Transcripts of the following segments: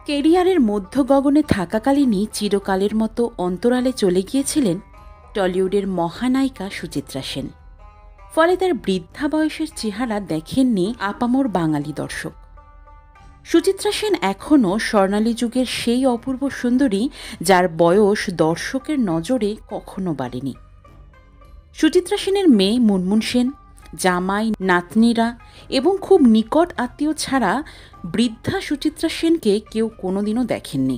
কেরিয়ারের মধ্য গগনে থাকাকালীনই চিরকালের মতো অন্তরালে চলে গিয়েছিলেন টলিউডের মহানায়িকা সুচিত্রা সেন। ফলে তার বৃদ্ধা বয়সের চেহারা দেখেননি আপামর বাঙালি দর্শক। সুচিত্রা সেন এখনও স্বর্ণালী যুগের সেই অপূর্ব সুন্দরী, যার বয়স দর্শকের নজরে কখনো বাড়েনি। সুচিত্রা সেনের মেয়ে মুনমুন সেন, জামাই, নাতনিরা এবং খুব নিকট আত্মীয় ছাড়া বৃদ্ধা সুচিত্রা সেনকে কেউ কোনোদিনও দেখেননি।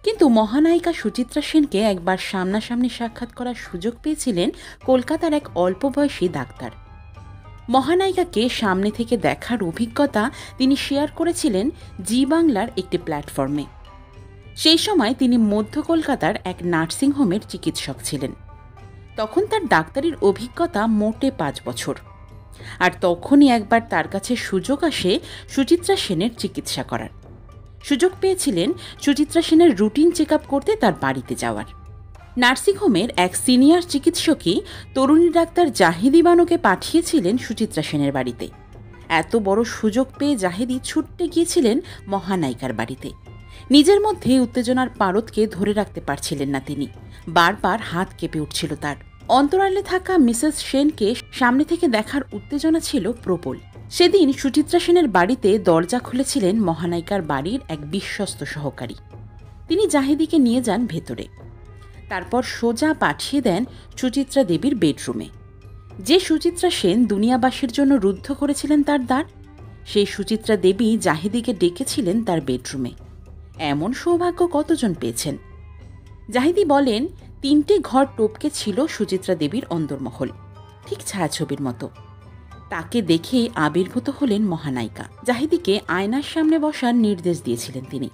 কিন্তু মহানায়িকা সুচিত্রা সেনকে একবার সামনাসামনি সাক্ষাৎ করার সুযোগ পেয়েছিলেন কলকাতার এক অল্প বয়সী ডাক্তার। মহানায়িকাকে সামনে থেকে দেখার অভিজ্ঞতা তিনি শেয়ার করেছিলেন জি বাংলার একটি প্ল্যাটফর্মে। সেই সময় তিনি মধ্য কলকাতার এক নার্সিংহোমের চিকিৎসক ছিলেন। তখন তার ডাক্তারির অভিজ্ঞতা মোটে 5 বছর। আর তখনই একবার তার কাছে সুযোগ আসে সুচিত্রা সেনের চিকিৎসা করার। সুযোগ পেয়েছিলেন সুচিত্রা সেনের রুটিন চেক আপ করতে তার বাড়িতে যাওয়ার। নার্সিংহোমের এক সিনিয়র চিকিৎসকই তরুণী ডাক্তার জাহিদি বানুকে পাঠিয়েছিলেন সুচিত্রা সেনের বাড়িতে। এত বড় সুযোগ পেয়ে জাহিদি ছুটতে গিয়েছিলেন মহানায়িকার বাড়িতে। নিজের মধ্যে উত্তেজনার পারদকে ধরে রাখতে পারছিলেন না তিনি। বারবার হাত কেঁপে উঠছিল তার। অন্তরালে থাকা মিসেস সেনকে সামনে থেকে দেখার উত্তেজনা ছিল প্রবল। সেদিন সুচিত্রা সেনের বাড়িতে দরজা খুলেছিলেন মহানায়িকার বাড়ির এক বিশ্বস্ত সহকারী। তিনি জাহিদিকে নিয়ে যান ভেতরে। তারপর সোজা পাঠিয়ে দেন সুচিত্রা দেবীর বেডরুমে। যে সুচিত্রা সেন দুনিয়াবাসীর জন্য রুদ্ধ করেছিলেন তার দ্বার, সেই সুচিত্রা দেবী জাহিদিকে ডেকেছিলেন তার বেডরুমে। এমন সৌভাগ্য কতজন পেয়েছেন? জাহিদি বলেন, 3টে ঘর টপকে ছিল সুচিত্রা দেবীর অন্দরমহল, ঠিক ছায়াছবির মতো। তাকে দেখে আবির্ভূত হলেন মহানায়িকা। জাহিদিকে আয়নার সামনে বসার নির্দেশ দিয়েছিলেন তিনি।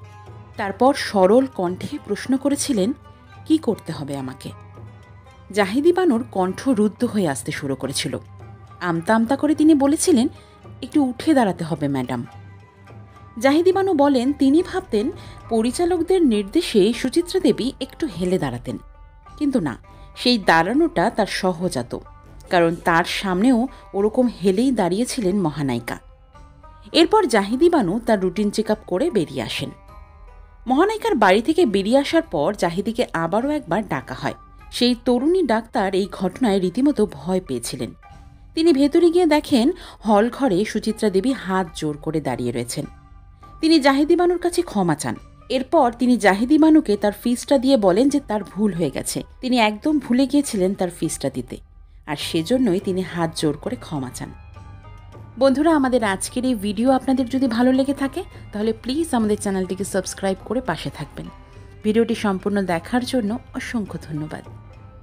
তারপর সরল কণ্ঠে প্রশ্ন করেছিলেন, কি করতে হবে আমাকে? জাহিদি বানুর কণ্ঠ রুদ্ধ হয়ে আসতে শুরু করেছিল। আমতা আমতা করে তিনি বলেছিলেন, একটু উঠে দাঁড়াতে হবে ম্যাডাম। জাহিদি বানু বলেন, তিনি ভাবতেন পরিচালকদের নির্দেশে সুচিত্রা দেবী একটু হেলে দাঁড়াতেন, কিন্তু না, সেই দাঁড়ানোটা তার সহজাত, কারণ তার সামনেও ওরকম হেলেই দাঁড়িয়েছিলেন মহানায়িকা। এরপর জাহিদি বানু তার রুটিন চেক আপ করে বেরিয়ে আসেন। মহানায়িকার বাড়ি থেকে বেরিয়ে আসার পর জাহিদিকে আবারও একবার ডাকা হয়। সেই তরুণী ডাক্তার এই ঘটনায় রীতিমতো ভয় পেয়েছিলেন। তিনি ভেতরে গিয়ে দেখেন হল ঘরে সুচিত্রা দেবী হাত জোর করে দাঁড়িয়ে রয়েছেন। তিনি জাহিদি বানুর কাছে ক্ষমা চান। এরপর তিনি জাহিদি বানুকে তার ফিসটা দিয়ে বলেন যে তার ভুল হয়ে গেছে, তিনি একদম ভুলে গিয়েছিলেন তার ফিসটা দিতে, আর সেজন্যই তিনি হাত জোর করে ক্ষমা চান। বন্ধুরা, আমাদের আজকের এই ভিডিও আপনাদের যদি ভালো লেগে থাকে তাহলে প্লিজ আমাদের চ্যানেলটিকে সাবস্ক্রাইব করে পাশে থাকবেন। ভিডিওটি সম্পূর্ণ দেখার জন্য অসংখ্য ধন্যবাদ।